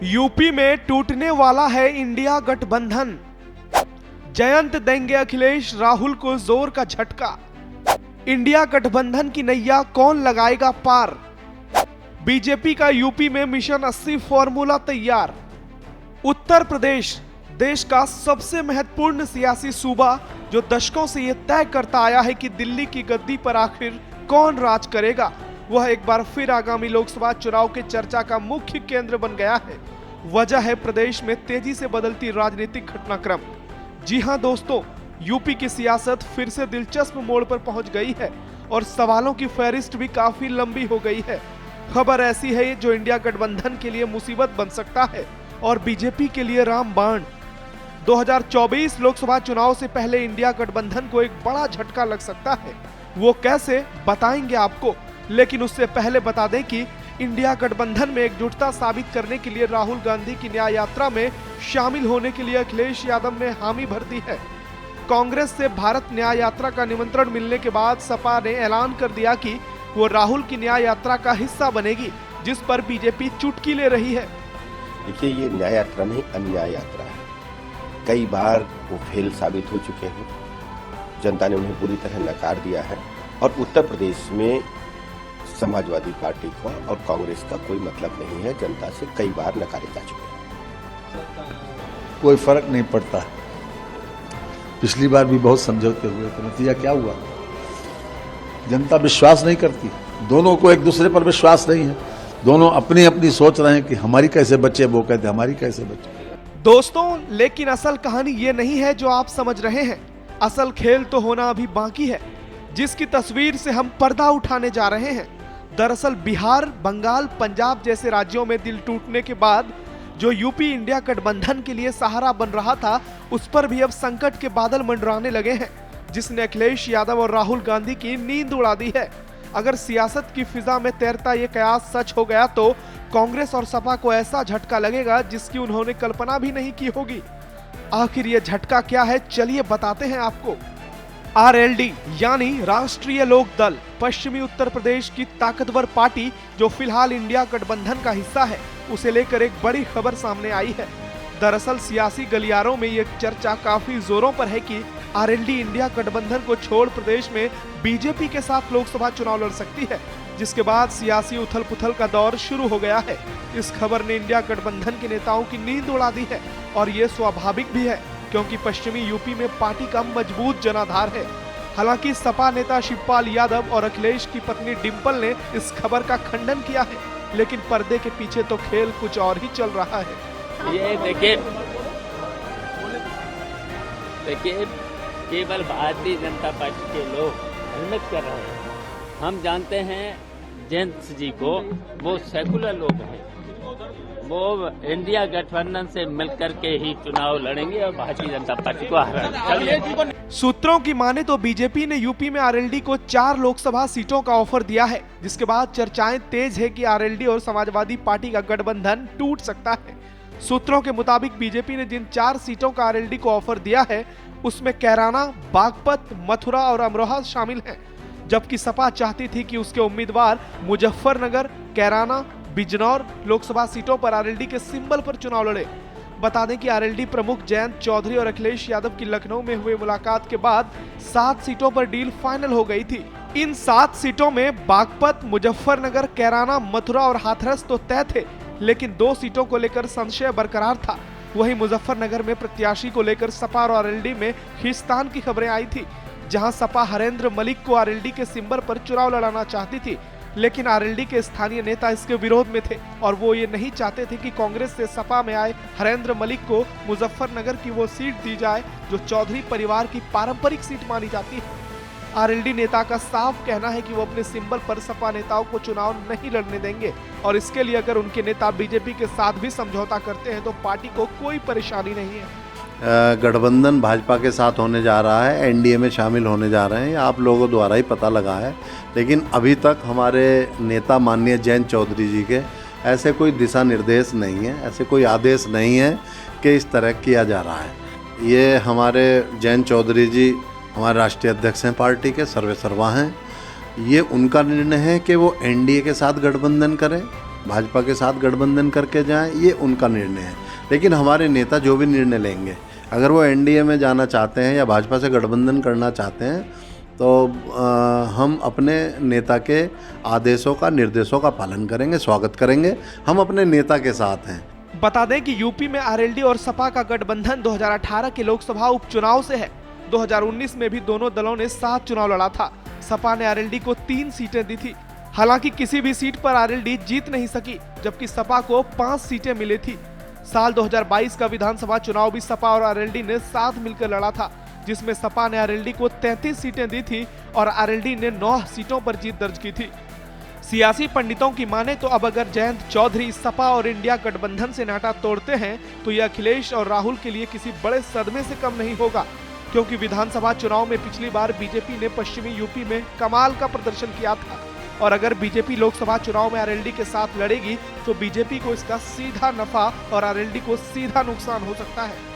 UP में टूटने वाला है इंडिया गठबंधन। जयंत देंगे अखिलेश राहुल को जोर का झटका। इंडिया गठबंधन की नैया कौन लगाएगा पार। बीजेपी का यूपी में मिशन 80 फॉर्मूला तैयार। उत्तर प्रदेश देश का सबसे महत्वपूर्ण सियासी सूबा जो दशकों से यह तय करता आया है कि दिल्ली की गद्दी पर आखिर कौन राज करेगा, वह एक बार फिर आगामी लोकसभा चुनाव के चर्चा का मुख्य केंद्र बन गया है। वजह है प्रदेश में तेजी से बदलती राजनीतिक घटनाक्रम। जी हां दोस्तों, यूपी की सियासत फिर से दिलचस्प मोड़ पर पहुंच गई है और सवालों की फहरिस्त भी काफी लंबी हो गई है। खबर ऐसी है जो इंडिया गठबंधन के लिए मुसीबत बन सकता है और बीजेपी के लिए रामबाण। 2024 लोकसभा चुनाव से पहले इंडिया गठबंधन को एक बड़ा झटका लग सकता है। वो कैसे, बताएंगे आपको। लेकिन उससे पहले बता दें कि इंडिया गठबंधन में एकजुटता साबित करने के लिए राहुल गांधी की न्याय यात्रा में शामिल होने के लिए अखिलेश यादव ने हामी भर दी है। कांग्रेस से भारत न्याय यात्रा का निमंत्रण मिलने के बाद सपा ने ऐलान कर दिया कि वो राहुल की न्याय यात्रा का हिस्सा बनेगी, जिस पर बीजेपी चुटकी ले रही है। देखिए, ये न्याय यात्रा नहीं, अन्याय यात्रा है। कई बार वो फेल साबित हो चुके हैं, जनता ने उन्हें पूरी तरह नकार दिया है और उत्तर प्रदेश में समाजवादी पार्टी का और कांग्रेस का कोई मतलब नहीं है, जनता से कई बार नकारे जा चुके हैं। कोई फर्क नहीं पड़ता। पिछली बार भी बहुत समझौते हुए तो नतीजा क्या हुआ? जनता विश्वास नहीं करती, दोनों को एक दूसरे पर विश्वास नहीं है, दोनों अपनी अपनी सोच रहे हैं कि हमारी कैसे बचे, वो कहते हमारी कैसे बचे। दोस्तों, लेकिन असल कहानी ये नहीं है जो आप समझ रहे हैं। असल खेल तो होना अभी बाकी है, जिसकी तस्वीर से हम पर्दा उठाने जा रहे हैं। दरअसल बिहार, बंगाल, पंजाब जैसे राज्यों में दिल टूटने के बाद जो यूपी इंडिया गठबंधन के लिए सहारा बन रहा था, उस पर भी अब संकट के बादल मंडराने लगे हैं, जिसने अखिलेश यादव और राहुल गांधी की नींद उड़ा दी है। अगर सियासत की फिजा में तैरता ये कयास सच हो गया तो कांग्रेस और सपा को ऐसा झटका लगेगा जिसकी उन्होंने कल्पना भी नहीं की होगी। आखिर ये झटका क्या है, चलिए बताते हैं आपको। आरएलडी यानी राष्ट्रीय लोक दल पश्चिमी उत्तर प्रदेश की ताकतवर पार्टी जो फिलहाल इंडिया गठबंधन का हिस्सा है, उसे लेकर एक बड़ी खबर सामने आई है। दरअसल सियासी गलियारों में ये चर्चा काफी जोरों पर है कि आरएलडी इंडिया गठबंधन को छोड़ प्रदेश में बीजेपी के साथ लोकसभा चुनाव लड़ सकती है, जिसके बाद सियासी उथल पुथल का दौर शुरू हो गया है। इस खबर ने इंडिया गठबंधन के नेताओं की नींद उड़ा दी है और ये स्वाभाविक भी है, क्योंकि पश्चिमी यूपी में पार्टी का मजबूत जनाधार है। हालांकि सपा नेता शिवपाल यादव और अखिलेश की पत्नी डिंपल ने इस खबर का खंडन किया है, लेकिन पर्दे के पीछे तो खेल कुछ और ही चल रहा है। ये देखिए, केवल भारतीय जनता पार्टी के लोग हिम्मत कर रहे हैं। हम जानते हैं जयंत जी को, वो सेकुलर लोग हैं, वो इंडिया गठबंधन से मिलकर के ही चुनाव लड़ेंगे और भारतीय जनता पार्टी को हराएंगे। सूत्रों की माने तो बीजेपी ने यूपी में आरएलडी को 4 लोकसभा सीटों का ऑफर दिया है, जिसके बाद चर्चाएं तेज है कि आरएलडी और समाजवादी पार्टी का गठबंधन टूट सकता है। सूत्रों के मुताबिक बीजेपी ने जिन 4 सीटों का आरएलडी को ऑफर दिया है, उसमें कैराना, बागपत, मथुरा और अमरोहा शामिल हैं, जबकि सपा चाहती थी कि उसके उम्मीदवार मुजफ्फरनगर, कैराना, बिजनौर लोकसभा सीटों पर आरएलडी के सिंबल पर चुनाव लड़े। बता दें कि आरएलडी प्रमुख जयंत चौधरी और अखिलेश यादव की लखनऊ में हुए मुलाकात के बाद 7 सीटों पर डील फाइनल हो गई थी। इन 7 सीटों में बागपत, मुजफ्फरनगर, कैराना, मथुरा और हाथरस तो तय थे, लेकिन 2 सीटों को लेकर संशय बरकरार था। वहीं मुजफ्फरनगर में प्रत्याशी को लेकर सपा और आरएलडी में खींचतान की खबरें आई थी, जहां सपा हरेंद्र मलिक को आरएलडी के सिंबल पर चुनाव लड़ाना चाहती थी, लेकिन आरएलडी के स्थानीय नेता इसके विरोध में थे और वो ये नहीं चाहते थे कि कांग्रेस से सपा में आए हरेंद्र मलिक को मुजफ्फरनगर की वो सीट दी जाए जो चौधरी परिवार की पारंपरिक सीट मानी जाती है। आरएलडी नेता का साफ कहना है कि वो अपने सिंबल पर सपा नेताओं को चुनाव नहीं लड़ने देंगे और इसके लिए अगर उनके नेता बीजेपी के साथ भी समझौता करते हैं तो पार्टी को कोई परेशानी नहीं है। गठबंधन भाजपा के साथ होने जा रहा है, एनडीए में शामिल होने जा रहे हैं, आप लोगों द्वारा ही पता लगा है। लेकिन अभी तक हमारे नेता माननीय जयंत चौधरी जी के ऐसे कोई दिशा निर्देश नहीं है, ऐसे कोई आदेश नहीं है कि इस तरह किया जा रहा है। ये हमारे जयंत चौधरी जी हमारे राष्ट्रीय अध्यक्ष हैं, पार्टी के सर्वेसर्वा हैं। ये उनका निर्णय है कि वो एनडीए के साथ गठबंधन करें भाजपा के साथ गठबंधन करके जाएं, ये उनका निर्णय है। लेकिन हमारे नेता जो भी निर्णय लेंगे, अगर वो एनडीए में जाना चाहते हैं या भाजपा से गठबंधन करना चाहते हैं, तो हम अपने नेता के आदेशों का, निर्देशों का पालन करेंगे, स्वागत करेंगे। हम अपने नेता के साथ हैं। बता दें कि यूपी में आरएलडी और सपा का गठबंधन 2018 के लोकसभा उपचुनाव से है। 2019 में भी दोनों दलों ने 7 चुनाव लड़ा था। सपा ने आरएलडी को 3 सीटें दी थी। हालांकि किसी भी सीट पर आरएलडी जीत नहीं सकी, जबकि सपा को 5 सीटें मिली थी। साल 2022 का विधानसभा चुनाव भी सपा और आरएलडी ने साथ मिलकर लड़ा था, जिसमें सपा ने आरएलडी को 33 सीटें दी थी और आरएलडी ने 9 सीटों पर जीत दर्ज की थी। सियासी पंडितों की माने तो अब अगर जयंत चौधरी सपा और इंडिया गठबंधन से नाता तोड़ते हैं तो यह अखिलेश और राहुल के लिए किसी बड़े सदमे से कम नहीं होगा, क्योंकि विधानसभा चुनाव में पिछली बार बीजेपी ने पश्चिमी यूपी में कमाल का प्रदर्शन किया था और अगर बीजेपी लोकसभा चुनाव में आरएलडी के साथ लड़ेगी तो बीजेपी को इसका सीधा नफा और आरएलडी को सीधा नुकसान हो सकता है।